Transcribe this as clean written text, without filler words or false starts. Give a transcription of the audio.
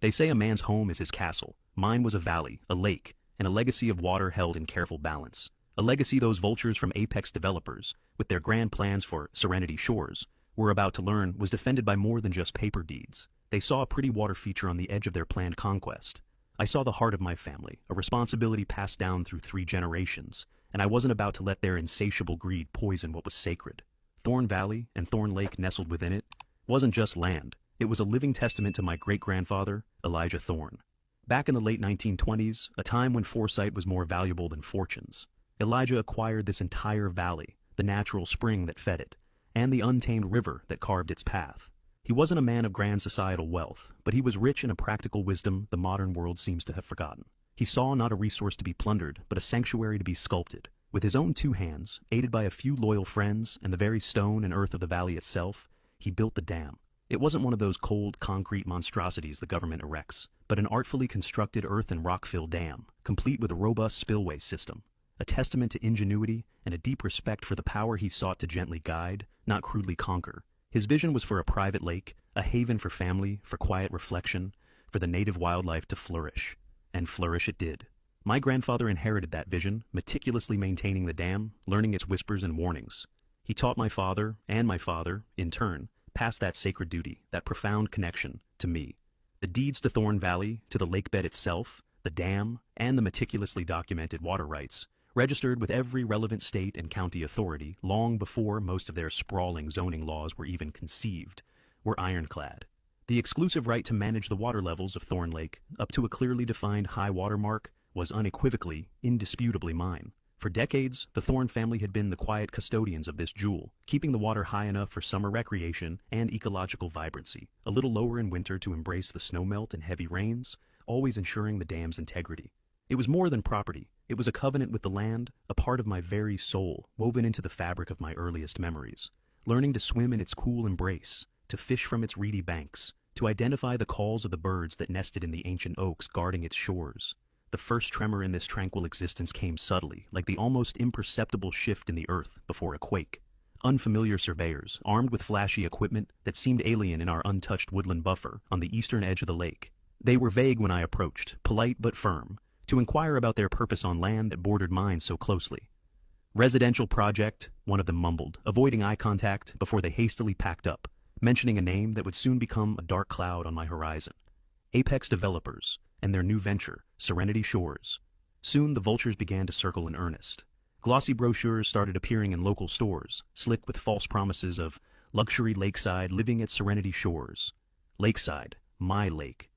They say a man's home is his castle. Mine was a valley, a lake, and a legacy of water held in careful balance. A legacy those vultures from apex developers, with their grand plans for Serenity Shores, were about to learn was defended by more than just paper deeds. They saw a pretty water feature on the edge of their planned conquest. I saw the heart of my family, a responsibility passed down through 3 generations, and I wasn't about to let their insatiable greed poison what was sacred. Thorn Valley, and Thorn Lake nestled within it, wasn't just land. It was a living testament to my great-grandfather, Elijah Thorn. Back in the late 1920s, a time when foresight was more valuable than fortunes, Elijah acquired this entire valley, the natural spring that fed it, and the untamed river that carved its path. He wasn't a man of grand societal wealth, but he was rich in a practical wisdom the modern world seems to have forgotten. He saw not a resource to be plundered, but a sanctuary to be sculpted. With his own 2 hands, aided by a few loyal friends and the very stone and earth of the valley itself, he built the dam. It wasn't one of those cold, concrete monstrosities the government erects, but an artfully constructed earth and rock-filled dam, complete with a robust spillway system. A testament to ingenuity and a deep respect for the power he sought to gently guide, not crudely conquer. His vision was for a private lake, a haven for family, for quiet reflection, for the native wildlife to flourish. And flourish it did. My grandfather inherited that vision, meticulously maintaining the dam, learning its whispers and warnings. He taught my father, and my father, in turn, passed that sacred duty, that profound connection, to me. The deeds to Thorn Valley, to the lakebed itself, the dam, and the meticulously documented water rights, registered with every relevant state and county authority long before most of their sprawling zoning laws were even conceived, were ironclad. The exclusive right to manage the water levels of Thorn Lake, up to a clearly defined high water mark, was unequivocally, indisputably mine. For decades, the Thorn family had been the quiet custodians of this jewel, keeping the water high enough for summer recreation and ecological vibrancy, a little lower in winter to embrace the snowmelt and heavy rains, always ensuring the dam's integrity. It was more than property. It was a covenant with the land, a part of my very soul, woven into the fabric of my earliest memories. Learning to swim in its cool embrace, to fish from its reedy banks, to identify the calls of the birds that nested in the ancient oaks guarding its shores. The first tremor in this tranquil existence came subtly, like the almost imperceptible shift in the earth before a quake. Unfamiliar surveyors, armed with flashy equipment that seemed alien in our untouched woodland buffer on the eastern edge of the lake. They were vague when I approached, polite but firm, to inquire about their purpose on land that bordered mine so closely. Residential project, one of them mumbled, avoiding eye contact before they hastily packed up, mentioning a name that would soon become a dark cloud on my horizon. Apex Developers, and their new venture, Serenity Shores. Soon the vultures began to circle in earnest. Glossy brochures started appearing in local stores, slick with false promises of luxury lakeside living at Serenity Shores. Lakeside, my lake,